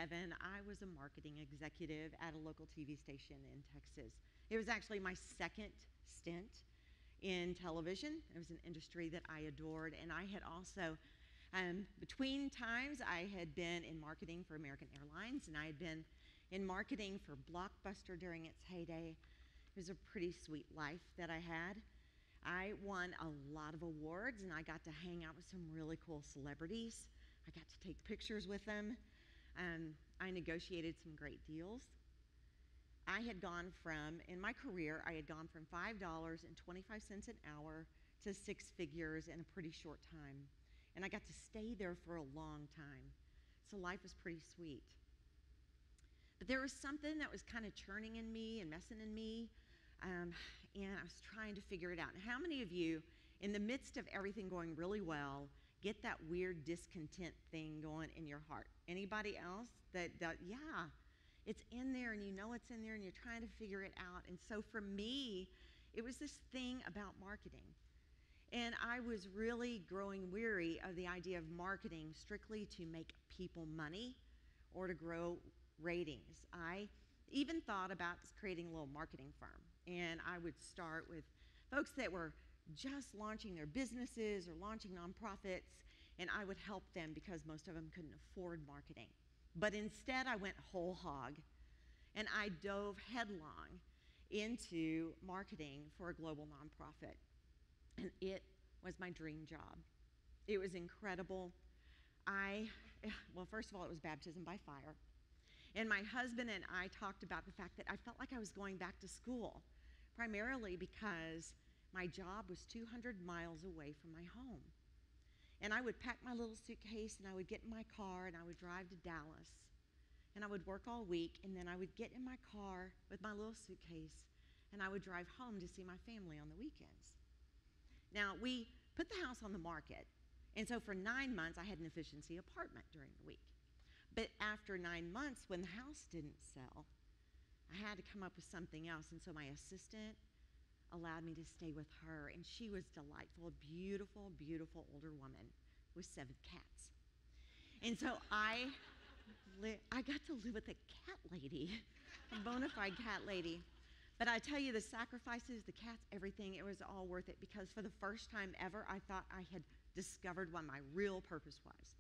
7, I was a marketing executive at a local TV station in Texas. It was actually my second stint in television. It was an industry that I adored, and I had also, between times, I had been in marketing for American Airlines, and I had been in marketing for Blockbuster during its heyday. It was a pretty sweet life that I had. I won a lot of awards, and I got to hang out with some really cool celebrities. I got to take pictures with them. I negotiated some great deals. In my career, I had gone from $5.25 an hour to 6 figures in a pretty short time. And I got to stay there for a long time. So life was pretty sweet. But there was something that was kind of churning in me and messing in me. And I was trying to figure it out. And how many of you, in the midst of everything going really well, get that weird discontent thing going in your heart? Anybody else? Yeah, it's in there, and you know it's in there, and you're trying to figure it out. And so for me, it was this thing about marketing. And I was really growing weary of the idea of marketing strictly to make people money or to grow ratings. I even thought about creating a little marketing firm. And I would start with folks that were just launching their businesses or launching nonprofits, and I would help them because most of them couldn't afford marketing. But instead, I went whole hog, and I dove headlong into marketing for a global nonprofit. And it was my dream job. It was incredible. Well, first of all, it was baptism by fire. And my husband and I talked about the fact that I felt like I was going back to school, primarily because my job was 200 miles away from my home. And I would pack my little suitcase, and I would get in my car, and I would drive to Dallas. And I would work all week, and then I would get in my car with my little suitcase, and I would drive home to see my family on the weekends. Now, we put the house on the market, and so for 9 months, I had an efficiency apartment during the week. But after 9 months, when the house didn't sell, I had to come up with something else, and so my assistant allowed me to stay with her, and she was delightful, a beautiful, beautiful older woman with 7 cats. And so I got to live with a cat lady, a bona fide cat lady. But I tell you, the sacrifices, the cats, everything, it was all worth it, because for the first time ever, I thought I had discovered what my real purpose was.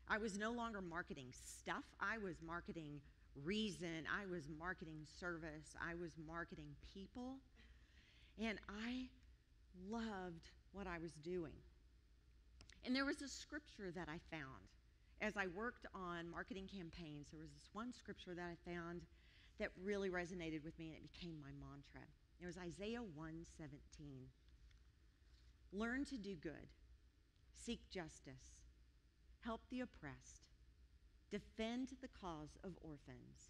I was no longer marketing stuff. I was marketing reason. I was marketing service. I was marketing people. And I loved what I was doing. And there was a scripture that I found as I worked on marketing campaigns. There was this one scripture that I found that really resonated with me, and it became my mantra. It was Isaiah 1:17. Learn to do good, seek justice, help the oppressed, defend the cause of orphans,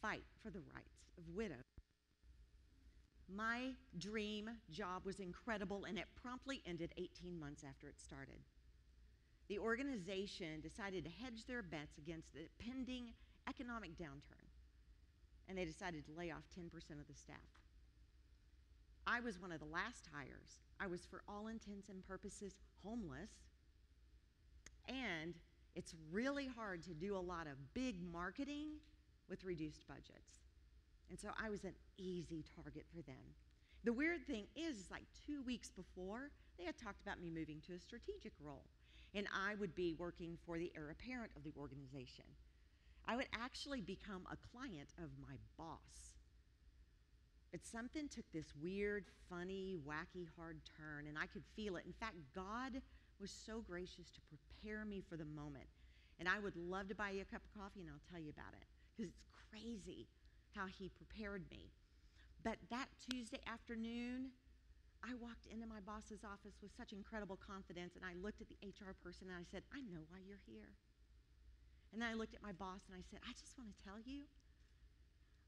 fight for the rights of widows. My dream job was incredible, and it promptly ended 18 months after it started. The organization decided to hedge their bets against the pending economic downturn, and they decided to lay off 10% of the staff. I was one of the last hires. I was, for all intents and purposes, homeless, and it's really hard to do a lot of big marketing with reduced budgets. And so I was an easy target for them. The weird thing is like 2 weeks before, they had talked about me moving to a strategic role, and I would be working for the heir apparent of the organization. I would actually become a client of my boss. But something took this weird, funny, wacky, hard turn, and I could feel it. In fact, God was so gracious to prepare me for the moment. And I would love to buy you a cup of coffee, and I'll tell you about it, because it's crazy how he prepared me. But that Tuesday afternoon, I walked into my boss's office with such incredible confidence, and I looked at the HR person, and I said, I know why you're here. And then I looked at my boss, and I said, I just want to tell you,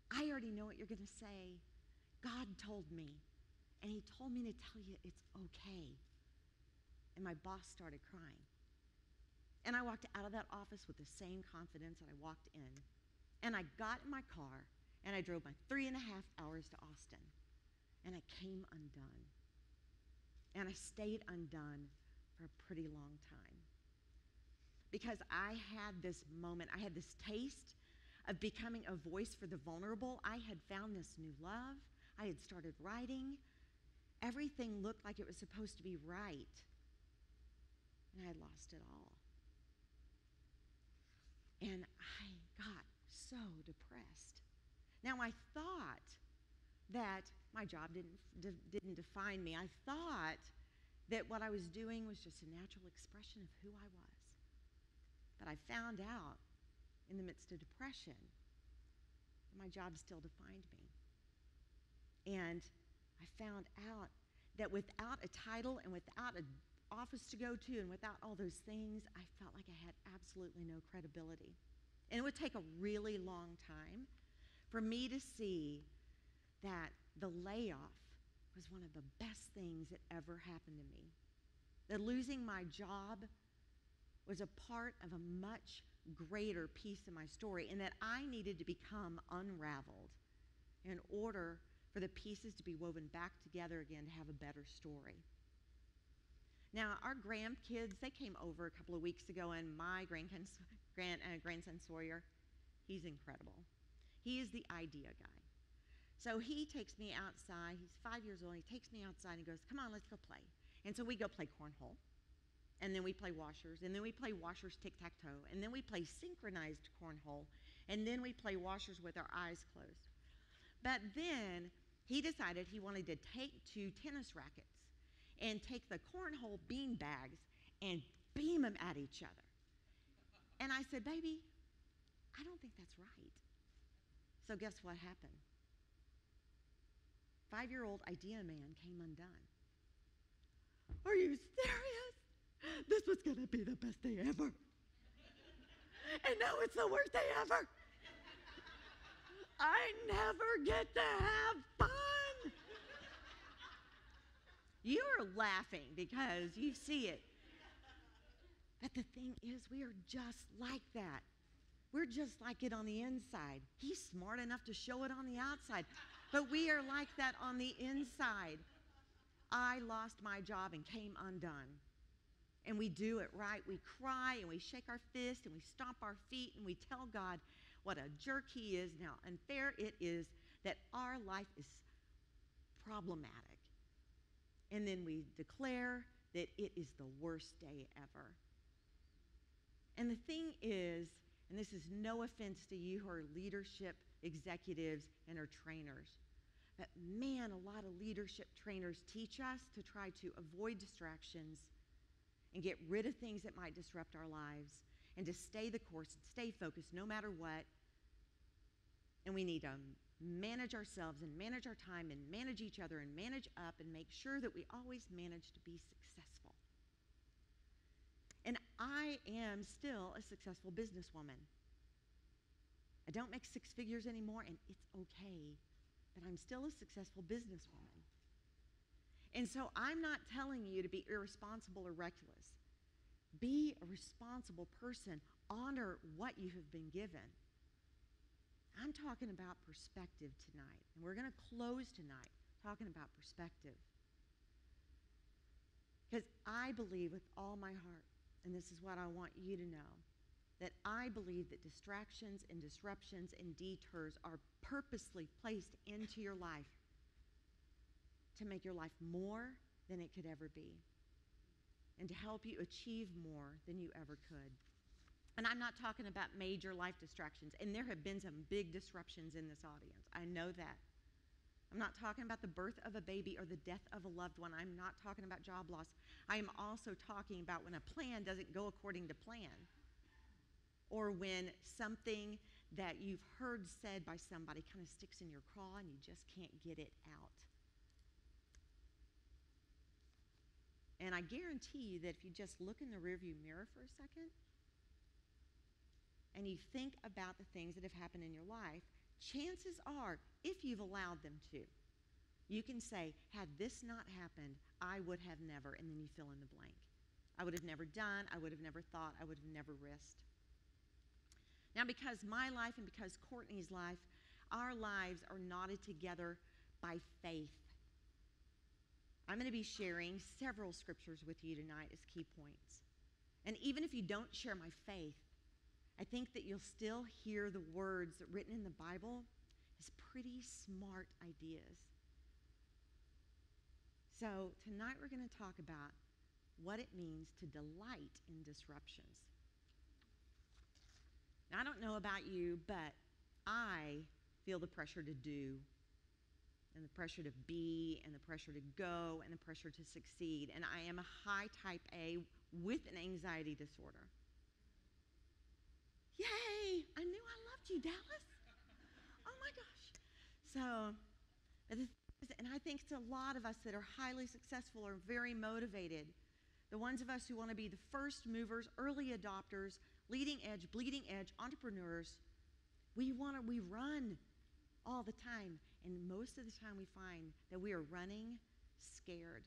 I already know what you're going to say. God told me, and he told me to tell you it's okay. And my boss started crying. And I walked out of that office with the same confidence that I walked in. And I got in my car, and I drove my 3.5 hours to Austin. And I came undone. And I stayed undone for a pretty long time. because I had this moment, I had this taste of becoming a voice for the vulnerable. I had found this new love. I had started writing. Everything looked like it was supposed to be right. And I had lost it all. And I got so depressed. Now, I thought that my job didn't define me. I thought that what I was doing was just a natural expression of who I was. But I found out in the midst of depression that my job still defined me. And I found out that without a title and without an office to go to and without all those things, I felt like I had absolutely no credibility. And it would take a really long time for me to see that the layoff was one of the best things that ever happened to me. That losing my job was a part of a much greater piece of my story, and that I needed to become unraveled in order for the pieces to be woven back together again to have a better story. Now, our grandkids, they came over a couple of weeks ago, and my grandson Sawyer, he's incredible. He is the idea guy. So he takes me outside. He's 5 years old. He takes me outside and goes, come on, let's go play. And so we go play cornhole. And then we play washers. And then we play washers tic-tac-toe. And then we play synchronized cornhole. And then we play washers with our eyes closed. But then he decided he wanted to take 2 tennis rackets and take the cornhole bean bags and beam them at each other. And I said, baby, I don't think that's right. So guess what happened? 5-year-old idea man came undone. Are you serious? This was going to be the best day ever. And now it's the worst day ever. I never get to have fun. You are laughing because you see it. But the thing is, we are just like that. We're just like it on the inside. He's smart enough to show it on the outside. But we are like that on the inside. I lost my job and came undone. And we do it right. We cry and we shake our fist and we stomp our feet and we tell God what a jerk he is and how unfair it is that our life is problematic. And then we declare that it is the worst day ever. And the thing is, and this is no offense to you who are leadership executives and are trainers, but man, a lot of leadership trainers teach us to try to avoid distractions and get rid of things that might disrupt our lives and to stay the course and stay focused no matter what. And we need to manage ourselves and manage our time and manage each other and manage up and make sure that we always manage to be successful. And I am still a successful businesswoman. I don't make 6 figures anymore, and it's okay, but I'm still a successful businesswoman. And so I'm not telling you to be irresponsible or reckless. Be a responsible person. Honor what you have been given. I'm talking about perspective tonight, and we're going to close tonight talking about perspective. Because I believe with all my heart, and this is what I want you to know, that I believe that distractions and disruptions and detours are purposely placed into your life to make your life more than it could ever be and to help you achieve more than you ever could. And I'm not talking about major life distractions, and there have been some big disruptions in this audience. I know that. I'm not talking about the birth of a baby or the death of a loved one. I'm not talking about job loss. I am also talking about when a plan doesn't go according to plan, or when something that you've heard said by somebody kind of sticks in your craw and you just can't get it out. And I guarantee you that if you just look in the rearview mirror for a second and you think about the things that have happened in your life, chances are, if you've allowed them to, you can say, had this not happened, I would have never, and then you fill in the blank. I would have never done, I would have never thought, I would have never risked. Now, because my life and because Courtney's life, our lives are knotted together by faith. I'm going to be sharing several scriptures with you tonight as key points. And even if you don't share my faith, I think that you'll still hear the words written in the Bible as pretty smart ideas. So tonight we're going to talk about what it means to delight in disruptions. Now, I don't know about you, but I feel the pressure to do, and the pressure to be, and the pressure to go, and the pressure to succeed. And I am a high type A with an anxiety disorder. Yay! I knew I loved you, Dallas. Oh my gosh. So, and I think it's a lot of us that are highly successful or very motivated. The ones of us who want to be the first movers, early adopters, leading edge, bleeding edge, entrepreneurs, we run all the time. And most of the time we find that we are running scared.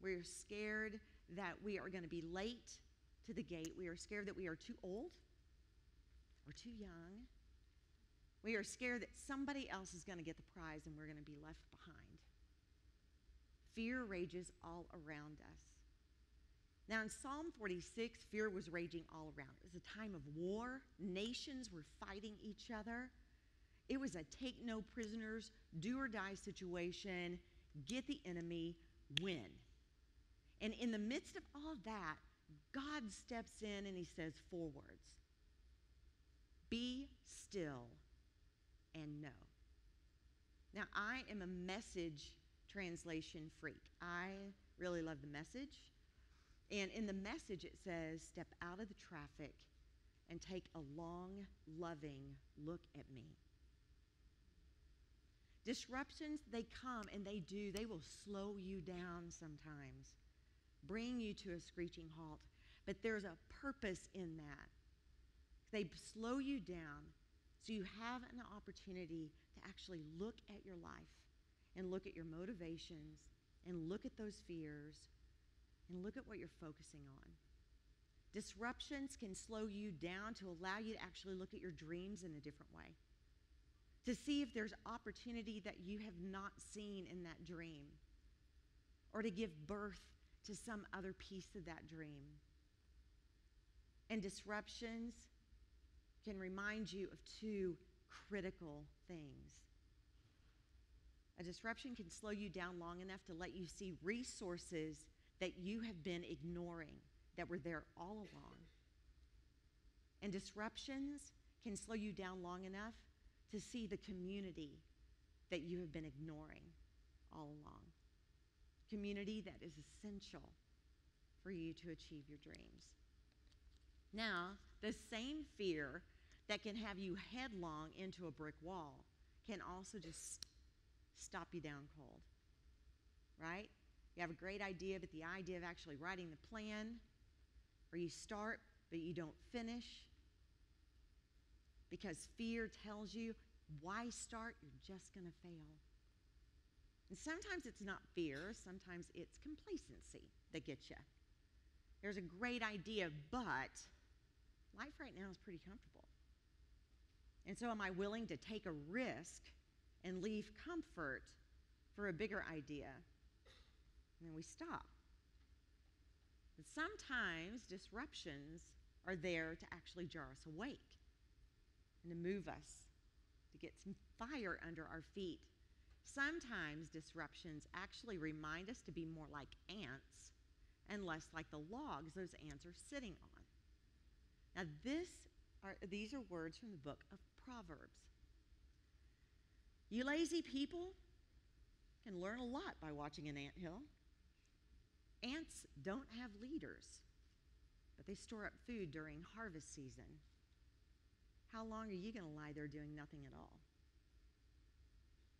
We are scared that we are going to be late to the gate. We are scared that we are too old or too young. We are scared that somebody else is going to get the prize and we're going to be left behind. Fear rages all around us. Now in Psalm 46, fear was raging all around. It was a time of war. Nations were fighting each other. It was a take no prisoners, do or die situation. Get the enemy, win. And in the midst of all of that, God steps in and he says 4 words. Be still and know. Now, I am a Message translation freak. I really love the Message. And in the Message, it says, step out of the traffic and take a long, loving look at me. Disruptions, they come and they will slow you down sometimes, bring you to a screeching halt. But there's a purpose in that. They slow you down so you have an opportunity to actually look at your life and look at your motivations and look at those fears and look at what you're focusing on. Disruptions can slow you down to allow you to actually look at your dreams in a different way, to see if there's opportunity that you have not seen in that dream, or to give birth to some other piece of that dream. And disruptions can remind you of 2 critical things. A disruption can slow you down long enough to let you see resources that you have been ignoring that were there all along. And disruptions can slow you down long enough to see the community that you have been ignoring all along. Community that is essential for you to achieve your dreams. Now, the same fear that can have you headlong into a brick wall can also just stop you down cold, right? You have a great idea, but the idea of actually writing the plan, or you start, but you don't finish, because fear tells you, why start? You're just going to fail. And sometimes it's not fear, sometimes it's complacency that gets you. There's a great idea, but life right now is pretty comfortable. And so am I willing to take a risk and leave comfort for a bigger idea? And then we stop. But sometimes disruptions are there to actually jar us awake and to move us, to get some fire under our feet. Sometimes disruptions actually remind us to be more like ants and less like the logs those ants are sitting on. Now these are words from the book of Proverbs. You lazy people can learn a lot by watching an anthill. Ants don't have leaders, but they store up food during harvest season. How long are you going to lie there doing nothing at all?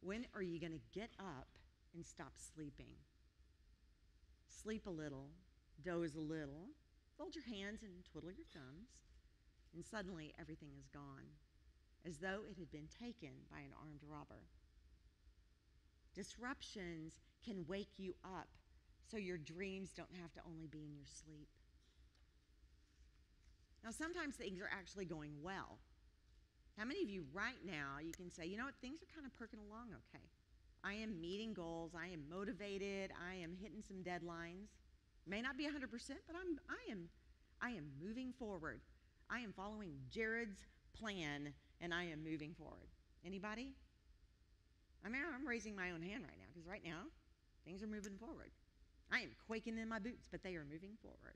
When are you going to get up and stop sleeping? Sleep a little, doze a little, fold your hands and twiddle your thumbs, and suddenly everything is gone, as though it had been taken by an armed robber. Disruptions can wake you up so your dreams don't have to only be in your sleep. Now, sometimes things are actually going well. How many of you right now, you can say, you know what, things are kind of perking along okay. I am meeting goals, I am motivated, I am hitting some deadlines. May not be 100%, but I am moving forward. I am following Jared's plan, and I am moving forward. Anybody? I mean, I'm raising my own hand right now, because right now, things are moving forward. I am quaking in my boots, but they are moving forward.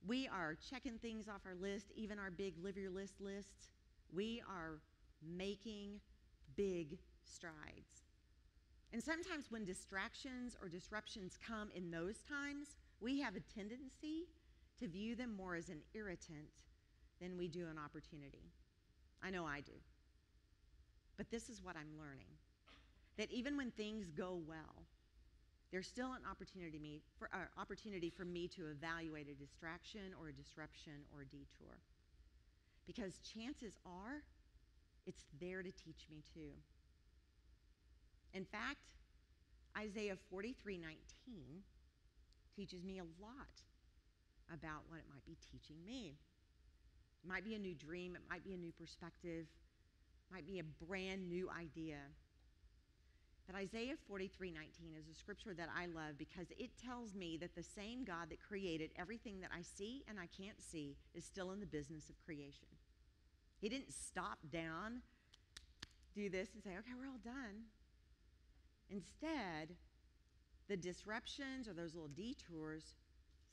We are checking things off our list, even our big live your list lists. We are making big strides. And sometimes when distractions or disruptions come in those times, we have a tendency to view them more as an irritant than we do an opportunity. I know I do. But this is what I'm learning, that even when things go well, there's still an opportunity for me to evaluate a distraction or a disruption or a detour. Because chances are, it's there to teach me too. In fact, Isaiah 43:19 teaches me a lot about what it might be teaching me. It might be a new dream, it might be a new perspective, it might be a brand new idea. But Isaiah 43:19 is a scripture that I love because it tells me that the same God that created everything that I see and I can't see is still in the business of creation. He didn't stop down, do this, and say, okay, we're all done. Instead, the disruptions or those little detours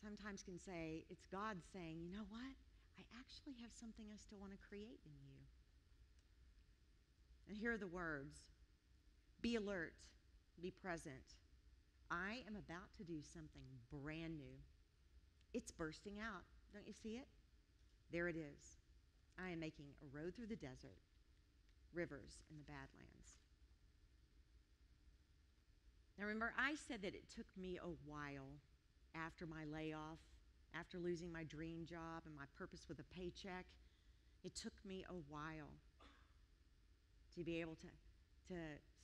sometimes can say, it's God saying, you know what? I actually have something I still want to create in you. And here are the words. Be alert, be present. I am about to do something brand new. It's bursting out. Don't you see it? There it is. I am making a road through the desert, rivers in the Badlands. Now remember, I said that it took me a while after my layoff, after losing my dream job and my purpose with a paycheck. It took me a while to be able to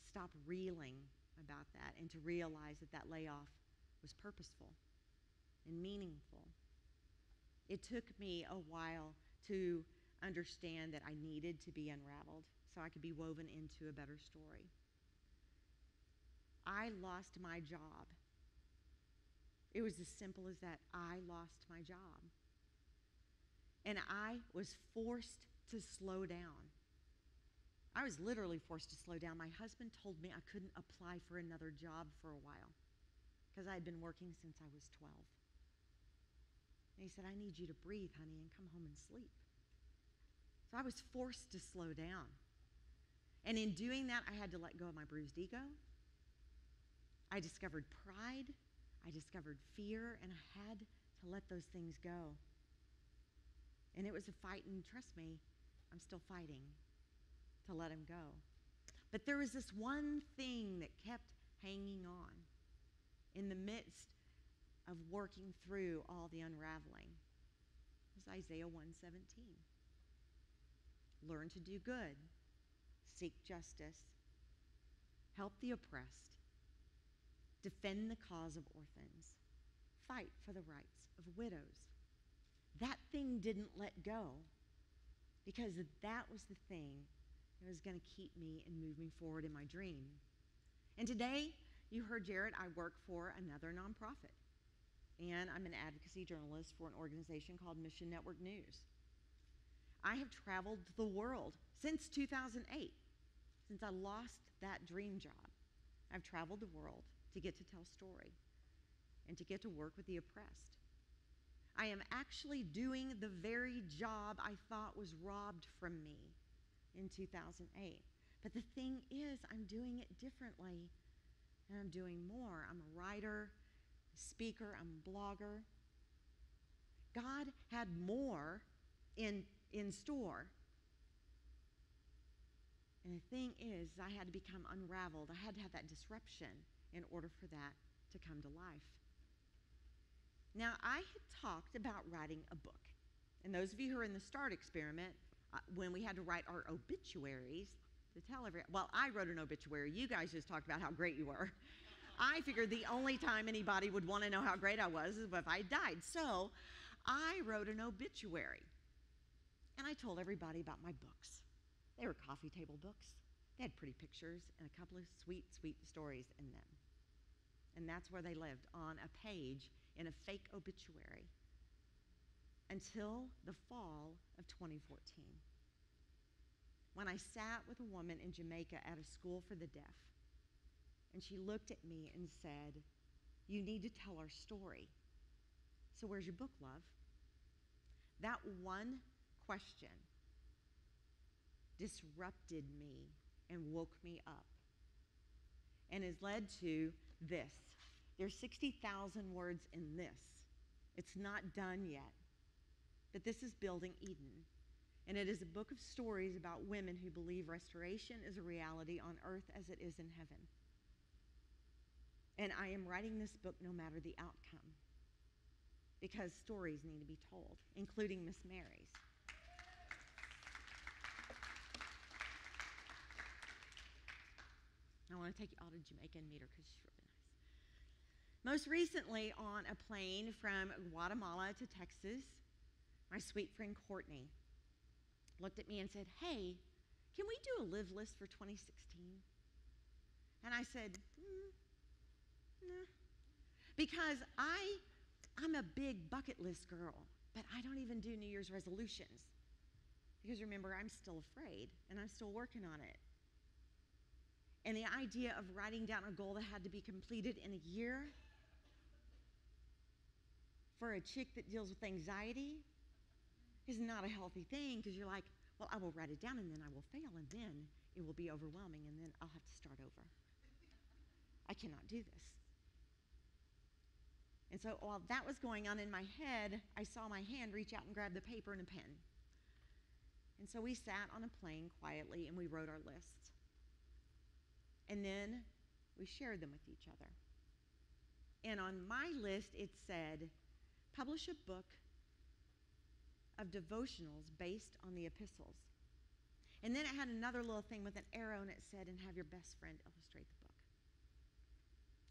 stop reeling about that and to realize that that layoff was purposeful and meaningful. It took me a while to understand that I needed to be unraveled so I could be woven into a better story. I lost my job. It was as simple as that. I lost my job. And I was forced to slow down. I was literally forced to slow down. My husband told me I couldn't apply for another job for a while because I had been working since I was 12. And he said, I need you to breathe, honey, and come home and sleep. So I was forced to slow down. And in doing that, I had to let go of my bruised ego. I discovered pride. I discovered fear, and I had to let those things go. And it was a fight, and trust me, I'm still fighting to let him go. But there was this one thing that kept hanging on in the midst of working through all the unraveling. It was Isaiah 1:17. Learn to do good, seek justice, help the oppressed, defend the cause of orphans, fight for the rights of widows. That thing didn't let go because that was the thing that was going to keep me and move me forward in my dream. And today, you heard Jared, I work for another nonprofit. And I'm an advocacy journalist for an organization called Mission Network News. I have traveled the world since 2008, since I lost that dream job. I've traveled the world to get to tell story and to get to work with the oppressed. I am actually doing the very job I thought was robbed from me in 2008. But the thing is, I'm doing it differently, and I'm doing more. I'm a writer, a speaker, I'm a blogger. God had more in store. And the thing is, I had to become unraveled. I had to have that disruption in order for that to come to life. Now, I had talked about writing a book. And those of you who are in the START experiment, when we had to write our obituaries to tell everyone, well, I wrote an obituary. You guys just talked about how great you were. I figured the only time anybody would want to know how great I was is if I died. So I wrote an obituary. And I told everybody about my books. They were coffee table books. They had pretty pictures and a couple of sweet, sweet stories in them. And that's where they lived, on a page in a fake obituary, until the fall of 2014, when I sat with a woman in Jamaica at a school for the deaf, and she looked at me and said, "You need to tell our story. So where's your book, love?" That one question disrupted me and woke me up, and has led to this. There's 60,000 words in this. It's not done yet, but this is Building Eden. And it is a book of stories about women who believe restoration is a reality on earth as it is in heaven. And I am writing this book no matter the outcome, because stories need to be told, including Miss Mary's. I want to take you all to Jamaica and meet her, because she's really nice. Most recently, on a plane from Guatemala to Texas, my sweet friend Courtney looked at me and said, "Hey, can we do a live list for 2016? And I said, nah. Because I'm a big bucket list girl, but I don't even do New Year's resolutions. Because remember, I'm still afraid, and I'm still working on it. And the idea of writing down a goal that had to be completed in a year for a chick that deals with anxiety is not a healthy thing, because you're like, well, I will write it down, and then I will fail, and then it will be overwhelming, and then I'll have to start over. I cannot do this. And so while that was going on in my head, I saw my hand reach out and grab the paper and a pen. And so we sat on a plane quietly, and we wrote our lists. And then we shared them with each other. And on my list, it said, publish a book of devotionals based on the epistles. And then it had another little thing with an arrow, and it said, and have your best friend illustrate the book.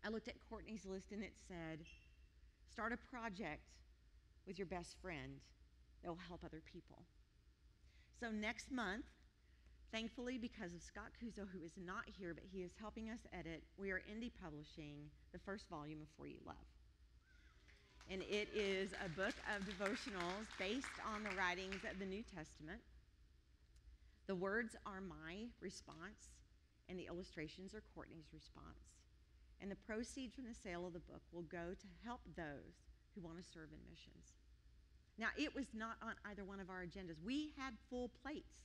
I looked at Courtney's list, and it said, start a project with your best friend that will help other people. So next month, thankfully, because of Scott Kuzo, who is not here, but he is helping us edit, we are indie publishing the first volume of For You Love. And it is a book of devotionals based on the writings of the New Testament. The words are my response, and the illustrations are Courtney's response. And the proceeds from the sale of the book will go to help those who want to serve in missions. Now, it was not on either one of our agendas. We had full plates.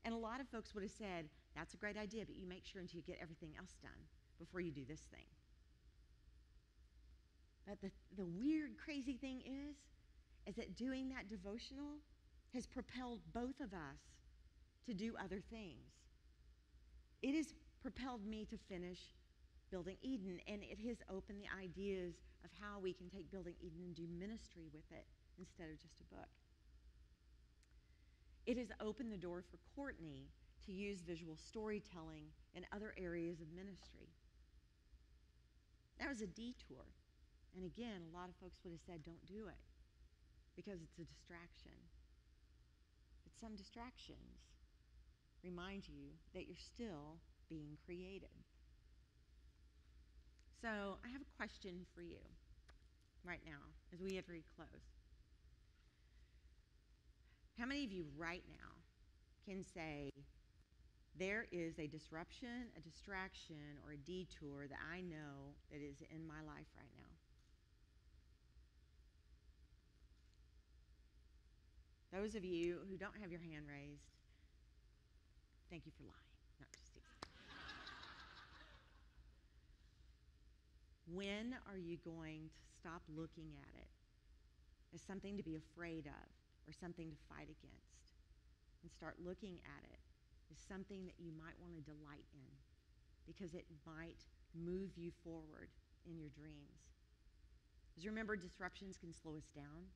And a lot of folks would have said, that's a great idea, but you make sure until you get everything else done before you do this thing. But the weird, crazy thing is that doing that devotional has propelled both of us to do other things. It has propelled me to finish Building Eden, and it has opened the ideas of how we can take Building Eden and do ministry with it instead of just a book. It has opened the door for Courtney to use visual storytelling in other areas of ministry. That was a detour. And again, a lot of folks would have said, don't do it, because it's a distraction. But some distractions remind you that you're still being created. So I have a question for you right now as we get ready to close. How many of you right now can say, there is a disruption, a distraction, or a detour that I know that is in my life right now? Those of you who don't have your hand raised, thank you for lying. No, just teasing. When are you going to stop looking at it as something to be afraid of or something to fight against, and start looking at it as something that you might want to delight in, because it might move you forward in your dreams? Because remember, disruptions can slow us down,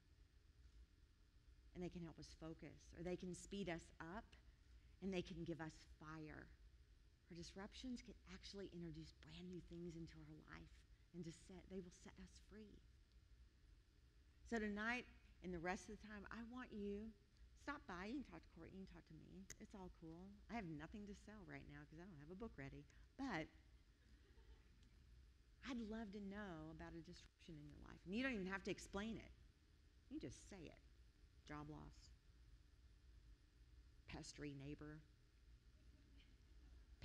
and they can help us focus, or they can speed us up, and they can give us fire. Or disruptions can actually introduce brand new things into our life, and they will set us free. So tonight, and the rest of the time, I want you, stop by and talk to Courtney and talk to me. It's all cool. I have nothing to sell right now because I don't have a book ready. But I'd love to know about a disruption in your life. And you don't even have to explain it. You just say it. Job loss, pestery neighbor,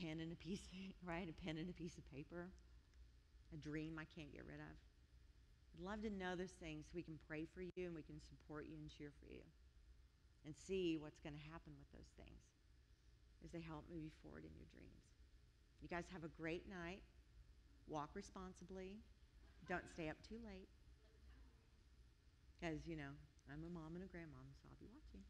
pen and a piece, right? A pen and a piece of paper, a dream I can't get rid of. I'd love to know those things so we can pray for you and we can support you and cheer for you and see what's going to happen with those things as they help move you forward in your dreams. You guys have a great night. Walk responsibly. Don't stay up too late. Because, I'm a mom and a grandmom, so I'll be watching.